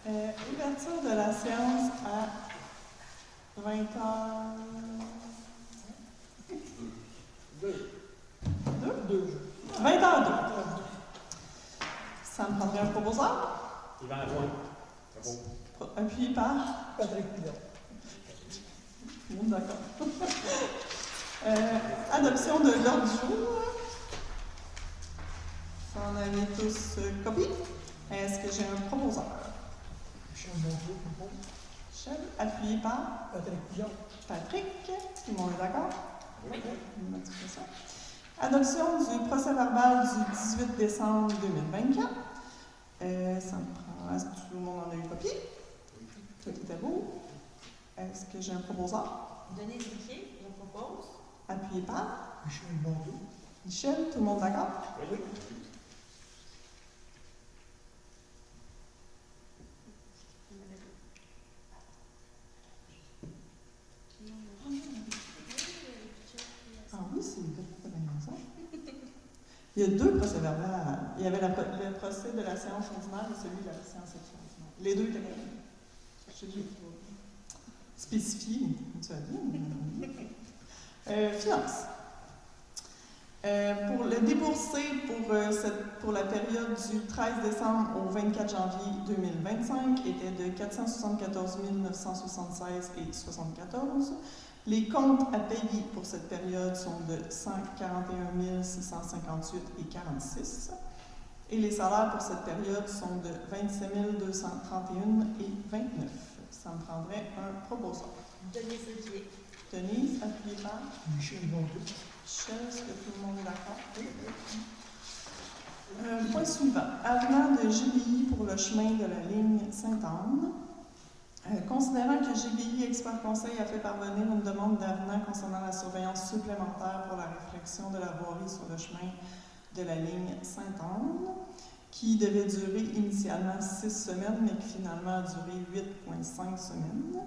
Ouverture de la séance à 20h. 20h02. Ça me prendrait un proposeur. Yvan Lapointe. C'est bon. Appuyé par Patrick Pilon. Tout le monde d'accord. Adoption de l'ordre du jour. Vous en avez tous copie. Est-ce que j'ai un proposeur? Michel Montaud, propose. Michel, appuyé par Patrick Pilon. Patrick. Tout le monde est d'accord? Oui. Adoption du procès-verbal du 18 décembre 2024. Ça me prend. Est-ce que tout le monde en a eu copie? Tout était beau. Est-ce que j'ai un proposeur? Denis Riquier, je propose. Appuyé par Michel Montaud. Michel. Tout le monde d'accord? Oui. Ah oui, c'est bien ça. Il y a deux procès-verbales. Il y avait le procès de la séance ordinaire et celui de la séance extraordinaire. Les deux étaient bien. Je l'ai spécifié. Tu as dit. Finance. Pour le débourser pour la période du 13 décembre au 24 janvier 2025 était de 474 976,74. Les comptes à payer pour cette période sont de 141 658,46. Et les salaires pour cette période sont de 27 231,29. Ça me prendrait un proposeur. Denis Riquier. Denise, appuyée par Michel Montaud. Michel, est-ce que tout le monde est d'accord? Point suivant. Avenant de GBI pour le chemin de la ligne Sainte-Anne. Considérant que GBI Expert Conseil a fait parvenir une demande d'avenant concernant la surveillance supplémentaire pour la réflexion de la voirie sur le chemin de la ligne Sainte-Anne, qui devait durer initialement 6 semaines, mais qui finalement a duré 8,5 semaines.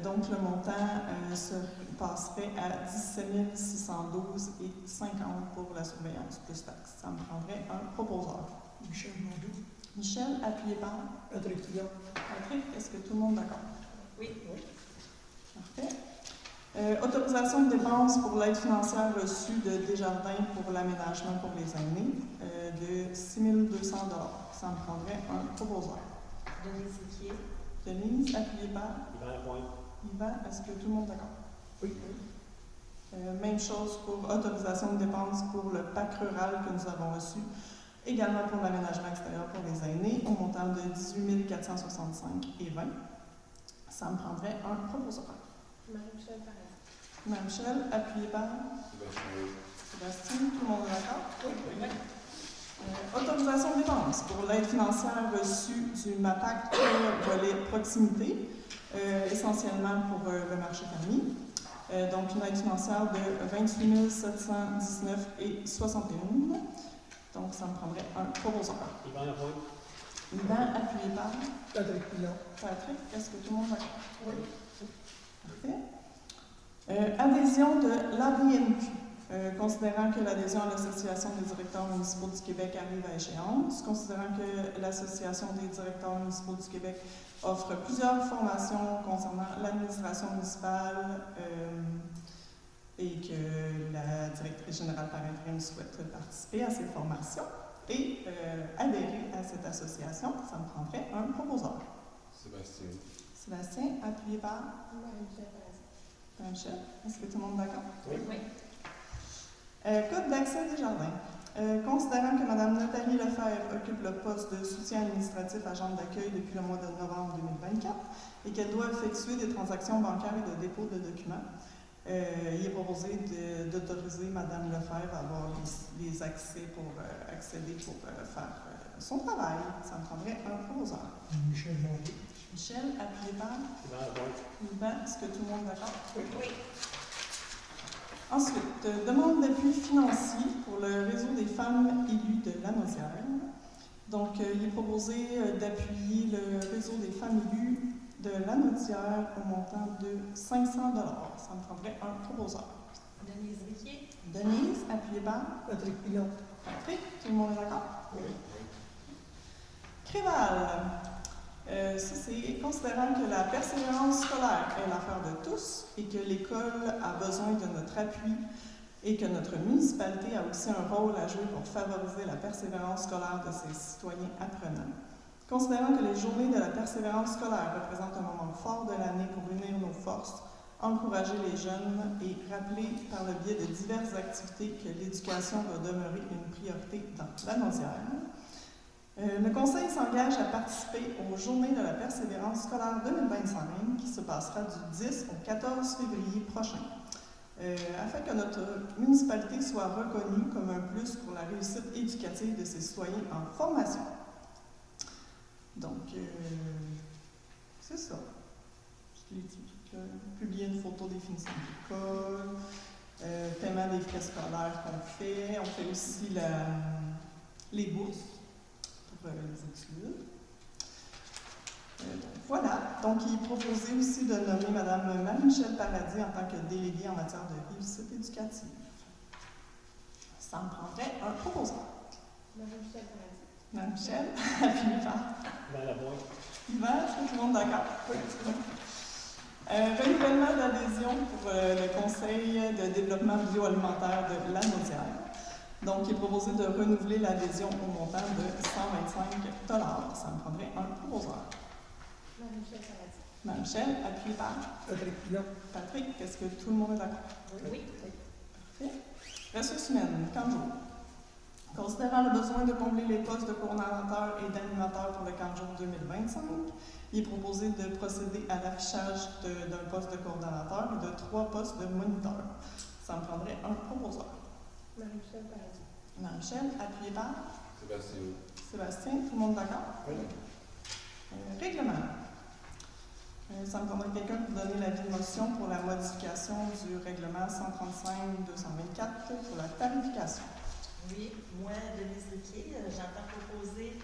Donc, le montant se passerait à 17 612,50 pour la surveillance plus taxe. Ça me prendrait un proposeur. Michel Montaud. Michel, appuyé par Patrick Pilon. Patrick. Est-ce que tout le monde est d'accord? Oui. Parfait. Autorisation de dépenses pour l'aide financière reçue de Desjardins pour l'aménagement pour les aînés de 6 200 $. Ça me prendrait un proposeur. Denis Riquier. Denise, appuyé par Yvan Lapointe. Yvan. Est-ce que tout le monde est d'accord? Oui. Même chose pour autorisation de dépenses pour le PAC rural que nous avons reçu, également pour l'aménagement extérieur pour les aînés, au montant de 18 465,20. Ça me prendrait un proposeur. Marie-Michel Parent. Marie-Michel, appuyé par Sébastien. Tout le monde est d'accord? Oui. Autorisation de dépenses pour l'aide financière reçue du MAPAC volet proximité, essentiellement pour le marché permis. Donc, une aide financière de 28 719,61. Donc, ça me prendrait un proposeur. Yvan Lapointe. Yvan, appuyé par Patrick Pilon. Patrick. Est-ce que tout le monde est d'accord? Oui. Parfait. Adhésion de l'ADMQ. Considérant que l'adhésion à l'Association des directeurs municipaux du Québec arrive à échéance, considérant que l'Association des directeurs municipaux du Québec offre plusieurs formations concernant l'administration municipale et que la directrice générale par intérim souhaite participer à ces formations et adhérer à cette association, ça me prendrait un proposeur. Sébastien. Sébastien, appuyé par Marie-Michel Parent. Michel. Est-ce que tout le monde est d'accord? Oui. Code d'accès des jardins. Considérant que Mme Nathalie Lefebvre occupe le poste de soutien administratif agent d'accueil depuis le mois de novembre 2024 et qu'elle doit effectuer des transactions bancaires et de dépôt de documents, il est proposé d'autoriser Mme Lefebvre à avoir les accès pour accéder pour faire son travail. Ça me prendrait un proposeur. Michel Montaud. Michel, appuyé par Yvan Lapointe. Yvan. Est-ce que tout le monde est d'accord? Oui. Ensuite, demande d'appui financier pour le réseau des femmes élues de Lanaudière. Donc, il est proposé d'appuyer le réseau des femmes élues de Lanaudière au montant de 500 $. Ça me prendrait un proposeur. Denis Riquier. Denise, appuyée par Patrick Pilon. Patrick. Tout le monde est d'accord? Oui. Créval. considérant que la persévérance scolaire est l'affaire de tous et que l'école a besoin de notre appui et que notre municipalité a aussi un rôle à jouer pour favoriser la persévérance scolaire de ses citoyens apprenants. Considérant que les journées de la persévérance scolaire représentent un moment fort de l'année pour unir nos forces, encourager les jeunes et rappeler par le biais de diverses activités que l'éducation doit demeurer une priorité dans la Naudière. Le Conseil s'engage à participer aux Journées de la persévérance scolaire 2025 qui se passera du 10 au 14 février prochain, afin que notre municipalité soit reconnue comme un plus pour la réussite éducative de ses citoyens en formation. Donc, c'est ça. Je l'ai dit. Publier une photo des finitions de l'école, paiement des frais scolaires qu'on fait. On fait aussi les bourses pour les études. Voilà. Donc, il est proposé aussi de nommer Mme Marie-Michel Paradis en tant que déléguée en matière de réussite éducative. Ça me prendrait un proposeur. Marie-Michel Paradis. Marie-Michel, appuyez par. Dans la boîte. Yvan, est-ce que tout le monde est d'accord? Oui. Renouvellement d'adhésion pour le Conseil de développement bioalimentaire de la Naudière. Donc, il est proposé de renouveler l'adhésion au montant de 125 $. Ça me prendrait un proposeur. Marie-Michel Paradis. Marie-Michel, appuyez par. Patrick Pilon. Patrick, est-ce que tout le monde est d'accord? Oui. Parfait. Ressources humaines, 15 jours. Considérant le besoin de combler les postes de coordonnateur et d'animateur pour le 15 jours 2025, il est proposé de procéder à l'affichage d'un poste de coordonnateur et de 3 postes de moniteur. Ça me prendrait un proposeur. Marie-Michel Paradis. Marie-Michel, appuyez par. Sébastien. Sébastien, tout le monde d'accord? Oui. Règlement. Ça me prendrait quelqu'un pour donner l'avis de motion pour la modification du règlement 135-224 pour la tarification. Oui, moi, Denise Riquier, j'entends proposer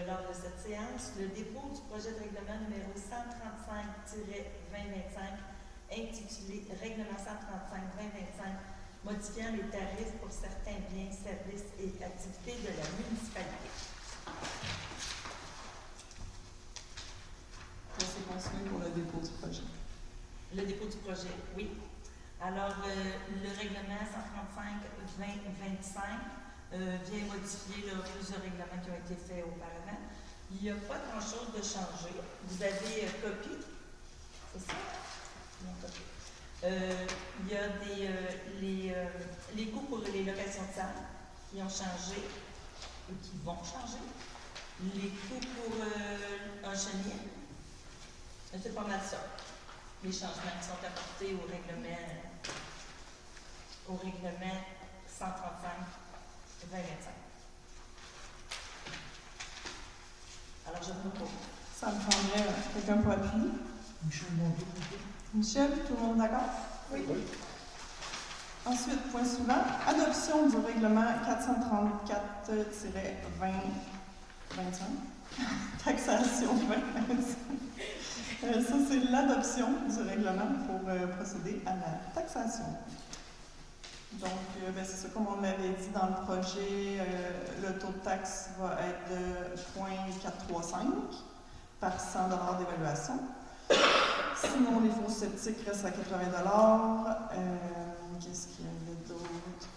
lors de cette séance le dépôt du projet de règlement numéro 135-2025 intitulé Règlement 135-2025 modifiant les tarifs pour certains biens, services et activités de la municipalité. C'est continué pour le dépôt du projet. Le dépôt du projet, oui. Alors, le règlement 135-2025 vient modifier plusieurs règlements qui ont été faits auparavant. Il n'y a pas grand-chose de changé. Vous avez copie, c'est ça? Non, copie. Il y a les coûts pour les locations de salles qui ont changé et qui vont changer. Les coûts pour un chenier, c'est pas mal ça. Les changements qui sont apportés au règlement 135-2025. Alors, je vous propose. Ça me prendrait quelqu'un pour appuyer. Michel Mondeau. Michel, tout le monde d'accord? Oui. Ensuite, point suivant, adoption du règlement 434-2025. Taxation 2025. Ça, c'est l'adoption du règlement pour procéder à la taxation. Donc, c'est ça, comme on l'avait dit dans le projet, le taux de taxe va être de 0,435 par 100 $ d'évaluation. Sinon, les faux sceptiques restent à 80 $. Qu'est-ce qu'il y avait d'autre?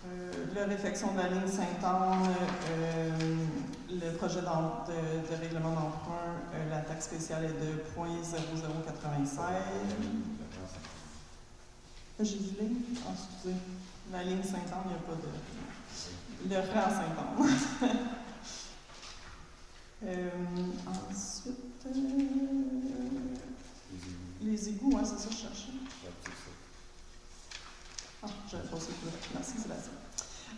La réfection de la ligne Sainte-Anne, le projet de règlement d'emprunt, la taxe spéciale est de 0,0096. J'ai dit ligne? Ah, excusez. La ligne Sainte-Anne, il n'y a pas de... Le rang Sainte-Anne. Ensuite... les égouts, hein, c'est ça que je cherchais. Ah, j'avais pas ça. Merci, Sébastien.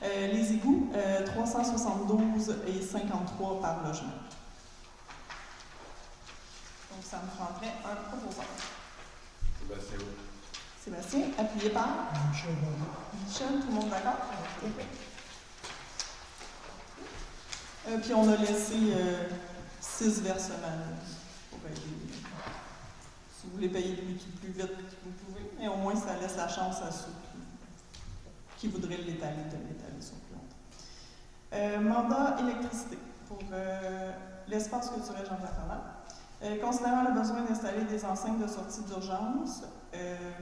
Les égouts, 372,53 par logement. Donc, ça me prendrait un proposeur. Sébastien. Sébastien, appuyé par Michel Mondeau. Michel, tout le monde d'accord? Puis on a laissé 6 versements pour aider. Si vous voulez payer plus vite, vous pouvez, mais au moins ça laisse la chance à ceux qui voudraient l'étaler, de l'étaler sur plus longtemps. Mandat électricité pour l'espace culturel Jean-Pierre Ferland. Considérant le besoin d'installer des enseignes de sortie d'urgence,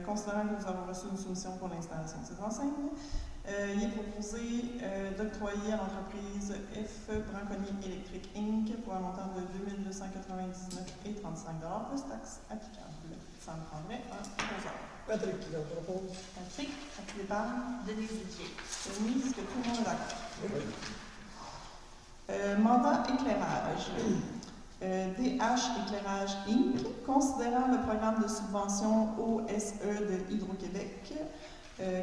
considérant que nous avons reçu une soumission pour l'installation de ces enseignes, il est proposé d'octroyer à l'entreprise F. Braconnier Électrique Inc. pour un montant de 2 299,35 plus taxes applicables. Ça me prendrait un proposeur. Patrick qui la propose. Patrick, appuyé par Denise Duquier. Denise, est-ce que tout le monde est d'accord? Oui. Mandat éclairage. DH Éclairage Inc., considérant le programme de subvention OSE de Hydro-Québec,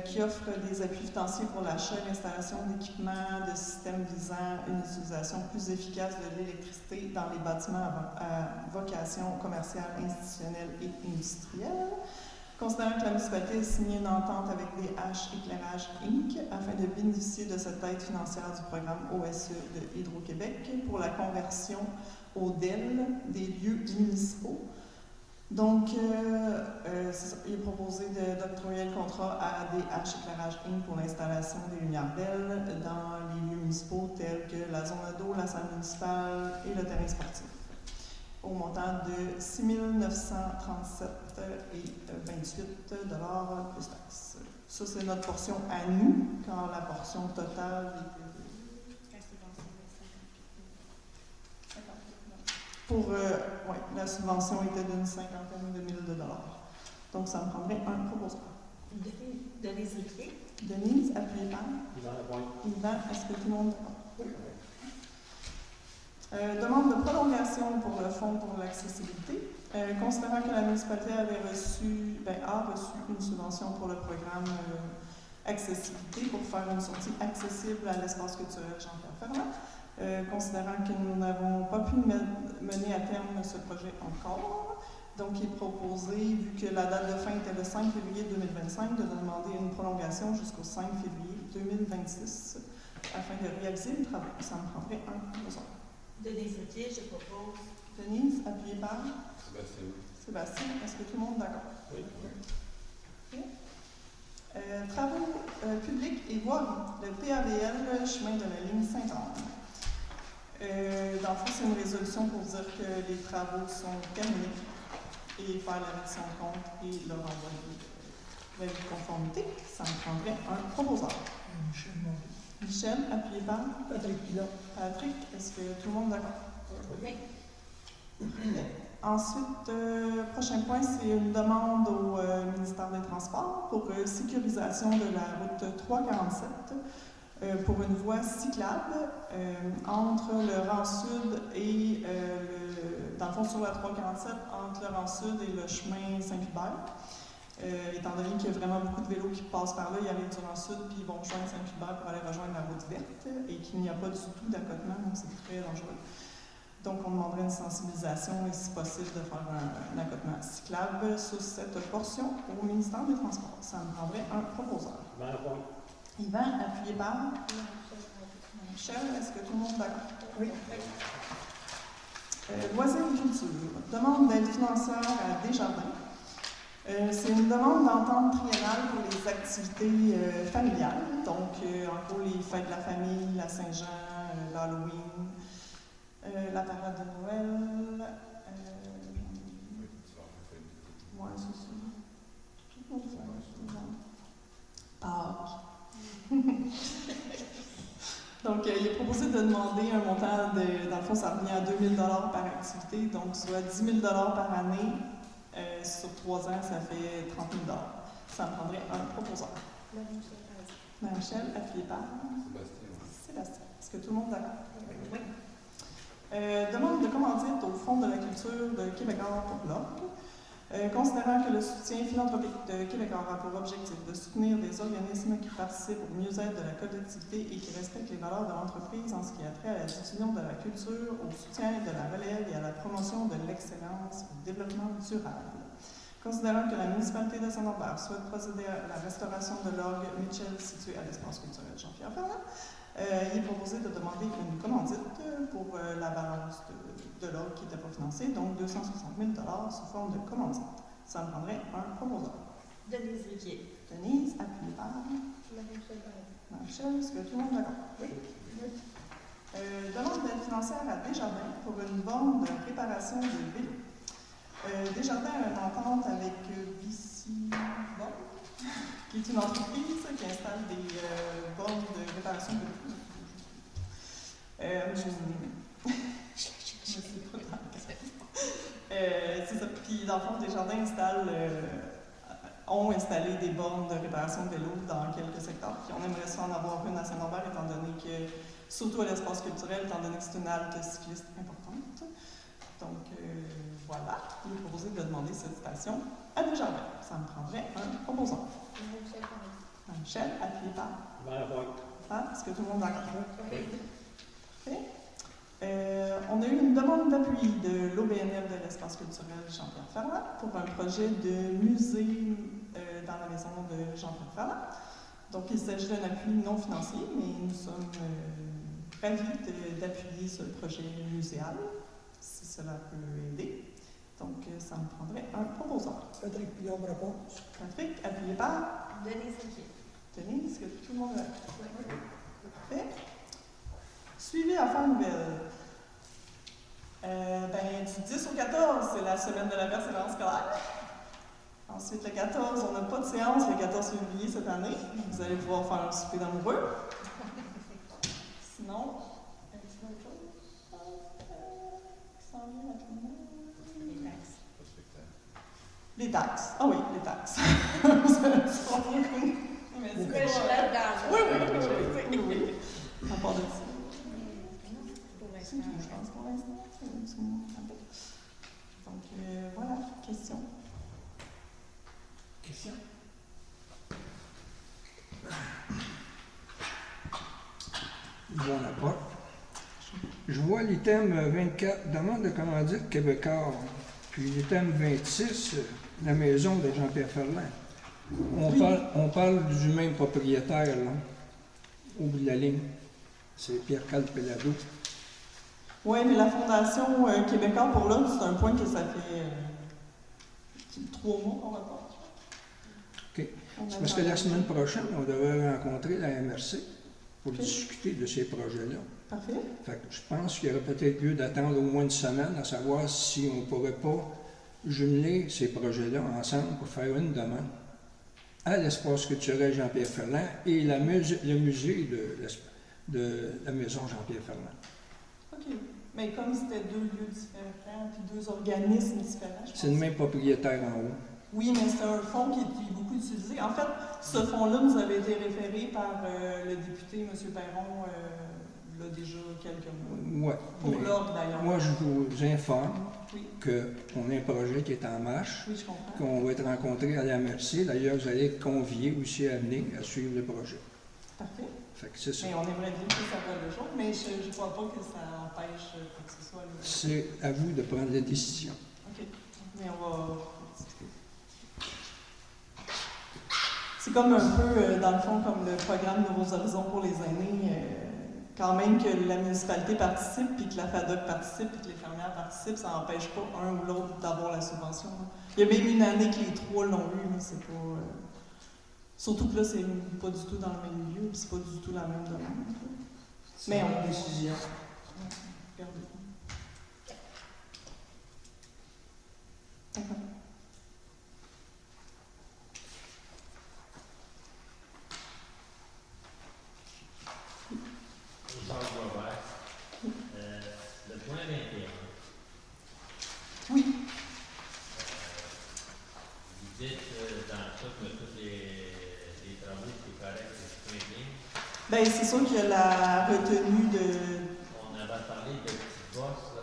qui offre des appuis financiers pour l'achat et l'installation d'équipements de systèmes visant une utilisation plus efficace de l'électricité dans les bâtiments à vocation commerciale, institutionnelle et industrielle. Considérant que la municipalité a signé une entente avec DH Éclairage Inc. afin de bénéficier de cette aide financière du programme OSE de Hydro-Québec pour la conversion au DEL des lieux municipaux. Donc, c'est ça, il est proposé d'octroyer le contrat à DH Éclairage Inc. pour l'installation des lumières DEL dans les lieux municipaux tels que la zone ado, la salle municipale et le terrain sportif, au montant de 6 937,28 plus taxes. Ça, c'est notre portion à nous, quand la portion totale est pour, la subvention était d'une 50 000 $. Donc, ça me prendrait un proposeur. Denise Duquier. Denise, appuyez par. Yvan Lapointe. Yvan, est-ce que tout le monde est d'accord? Demande de prolongation pour le Fonds pour l'accessibilité. Considérant que la municipalité a reçu une subvention pour le programme accessibilité pour faire une sortie accessible à l'espace culturel Jean-Pierre Ferland. Considérant que nous n'avons pas pu mener à terme ce projet encore. Donc, il est proposé, vu que la date de fin était le 5 février 2025, de demander une prolongation jusqu'au 5 février 2026 afin de réaliser les travaux. Ça me prendrait un proposeur. Denise Duquier, je propose. Denise, appuyée par Sébastien Huot. Sébastien. Est-ce que tout le monde est d'accord? Oui. Travaux publics et voiries. Le PAVL, chemin de la ligne Sainte-Anne. Dans le fond, c'est une résolution pour dire que les travaux sont terminés et faire la reddition de compte et leur envoyer l'avis de conformité. Ça me prendrait un proposeur. Michel Mondeau. Michel, appuyé par Patrick Pilat. Patrick. Est-ce que tout le monde est d'accord? Oui. Ensuite, prochain point, c'est une demande au ministère des Transports pour sécurisation de la route 347 pour une voie cyclable entre le rang sud et, dans le fond, sur la 347, entre le rang sud et le chemin Saint-Hubert. Étant donné qu'il y a vraiment beaucoup de vélos qui passent par là, ils arrivent du rang sud puis ils vont rejoindre Saint-Hubert pour aller rejoindre la route verte et qu'il n'y a pas du tout d'accotement, donc c'est très dangereux. Donc, on demanderait une sensibilisation et, si possible, de faire un accotement cyclable sur cette portion au ministère des Transports. Ça me prendrait un proposeur. Yvan Lapointe. Yvan, appuyé par Marie-Michel Michel. Est-ce que tout le monde est d'accord? Oui. Loisirs et culture. Demande d'aide financière à Desjardins. C'est une demande d'entente triennale pour les activités familiales. Donc, en gros, les fêtes de la famille, la Saint-Jean, l'Halloween, la parade de Noël. Ouais, c'est ça. Tout le monde fait, Pâques. Donc, il est proposé de demander un montant dans le fond, ça revient à 2 000 $ par activité, donc soit 10 000 $ par année. Sur 3 ans, ça fait 30 000 $. Ça me prendrait un proposeur. Marie-Michel Paradis. Marie-Michel, appuyée par Sébastien Huot. Sébastien. Est-ce que tout le monde est d'accord? Oui. Demande de commandite au Fonds de la culture de Québécois pour l'Ordre. Considérant que le soutien philanthropique de Québécois a pour objectif de soutenir des organismes qui participent au mieux-être de la collectivité et qui respectent les valeurs de l'entreprise en ce qui a trait à la diffusion de la culture, au soutien de la relève et à la promotion de l'excellence au développement durable. Considérant que la municipalité de Saint-Norbert souhaite procéder à la restauration de l'orgue Mitchell situé à l'espace culturel Jean-Pierre Ferland, il est proposé de demander une commandite pour la balance de l'orgue qui n'était pas financée, donc 260 000 $ sous forme de commandite. Ça me prendrait un proposeur. Denise Duquier. Denise, appuyée par Marie-Michel Paradis. Michel. Est-ce que tout le monde est d'accord? Oui. Demande d'aide financière à Desjardins pour une borne de réparation de vélo. entreprise qui installe des bornes de réparation de c'est ça. Puis, dans le fond, Desjardins ont installé des bornes de réparation de vélos dans quelques secteurs. Puis, on aimerait ça en avoir une à Saint-Norbert, étant donné que, surtout à l'espace culturel, étant donné que c'est une halte cycliste importante. Donc, voilà. Il est proposé de demander cette station à Desjardins. Ça me prendrait un proposant. Marie-Michel Paradis. Michel, appuyé par. Yvan Lapointe. Est-ce que tout le monde est d'accord? Oui. Parfait. On a eu une demande d'appui de l'OBNL de l'espace culturel Jean-Pierre Ferland pour un projet de musée dans la maison de Jean-Pierre Ferland. Donc, il s'agit d'un appui non financier, mais nous sommes ravis d'appuyer ce projet muséal, si cela peut aider. Donc, ça me prendrait un proposant. Patrick Pilon me répond. Patrick, appuyé par Denise Inquiet. Denise, est-ce que tout le monde est parfait? Suivi affaires nouvelles. Du 10 au 14, c'est la semaine de la persévérance scolaire. Ensuite, le 14, on n'a pas de séance le 14 février cette année. Vous allez pouvoir faire un souper d'amoureux. Sinon, un petit autre chose qui s'en vient rapidement. Les taxes. Ah oui, les taxes. Vous allez pouvoir reconnaître. Mais c'est Je pas- suis là-dedans. Oui. À part de ça. Pour C'est l'instant. tout, je pense, pour l'instant. Donc, voilà, question. Question? Bon apport. Je vois l'item 24, demande de commandite Québécois, puis l'item 26, la maison de Jean-Pierre Ferland. On parle du même propriétaire, là, au bout de la ligne. C'est Pierre-Carl Pelado. Oui, mais la Fondation Québécois, pour là, c'est un point que ça fait 3 mois qu'on va pas. OK. C'est parce que la semaine prochaine, on devrait rencontrer la MRC pour OK. discuter de ces projets-là. Parfait. Fait que je pense qu'il y aurait peut-être lieu d'attendre au moins une semaine à savoir si on ne pourrait pas jumeler ces projets-là ensemble pour faire une demande à l'espace culturel Jean-Pierre Ferland et le musée de la maison Jean-Pierre Ferland. OK. Mais comme c'était 2 lieux différents, puis 2 organismes différents, je pense. C'est le même propriétaire en haut. Oui, mais c'est un fonds qui est beaucoup utilisé. En fait, ce fonds-là nous avait été référé par le député, M. Perron, il y a déjà quelques mois. Ouais, Pour mais l'ordre, d'ailleurs. moi, je vous informe Oui, qu'on a un projet qui est en marche, oui, je comprends. qu'on va être rencontré à la MRC. D'ailleurs, vous allez être conviés aussi à venir à suivre le projet. Parfait. Fait que c'est ça. Mais on aimerait bien que ça voit le jour, mais je ne crois pas que ça empêche quoi que ce soit. C'est à vous de prendre la décision. OK. Mais on va. C'est comme un peu, dans le fond, comme le programme Nouveaux Horizons pour les aînés. Quand même que la municipalité participe, puis que la FADOC participe, puis que les fermières participent, ça n'empêche pas un ou l'autre d'avoir la subvention. Il y a même une année que les 3 l'ont eu, mais c'est pas. Surtout que là, c'est pas du tout dans le même milieu, puis c'est pas du tout la même demande. Mais on. décision. Regardez. D'accord. Charles Robert. Le point 21. Oui. Vous dites dans tous les travaux, c'est correct, c'est très bien. Bien, c'est sûr qu'il y a la retenue de. On avait parlé de petites bosses, là.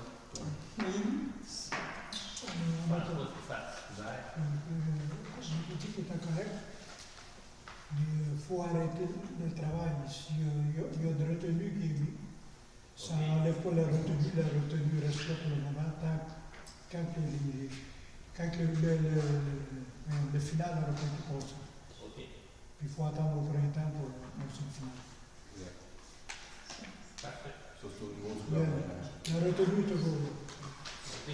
Oui. Je pense pas que c'est particulier. Je dis que c'est correct. Il faut arrêter le travail. S'il y a de retenue qui est mis, ça n'enlève pas la retenue reste là pour le moment, quand le final n'aura pas été passé. OK. Puis il faut attendre au printemps pour le final. Parfait. Surtout au niveau du gouvernement. La retenue est toujours là. OK.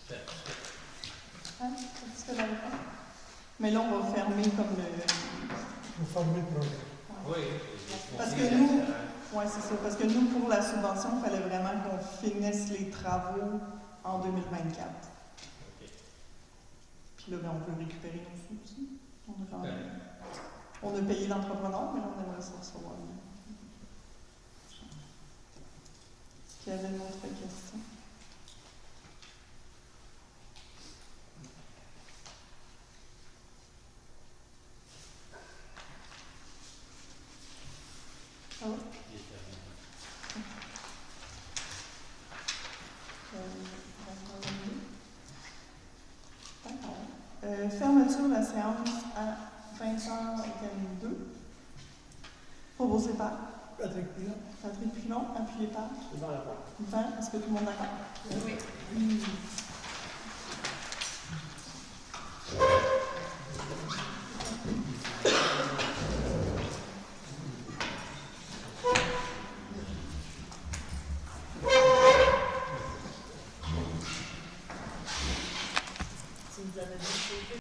Parfait. Hein? Est-ce que j'avais pas? Mais là, on va fermer comme le. Il faut former le projet. Oui. Parce que nous- Oui, c'est ça. Parce que nous, pour la subvention, il fallait vraiment qu'on finisse les travaux en 2024. OK. Puis là, ben, on peut récupérer nos sous aussi. On a payé l'entrepreneur, mais on aimerait ça recevoir. Est-ce qu'il y avait une autre question? Ah oui? D'accord. Fermeture de la séance à 20h42. Proposé par Patrick Pilon. Patrick Pilon, appuyé par Yvan Lapointe. Yvan. Est-ce que tout le monde est d'accord? Oui. Si vous avez des choses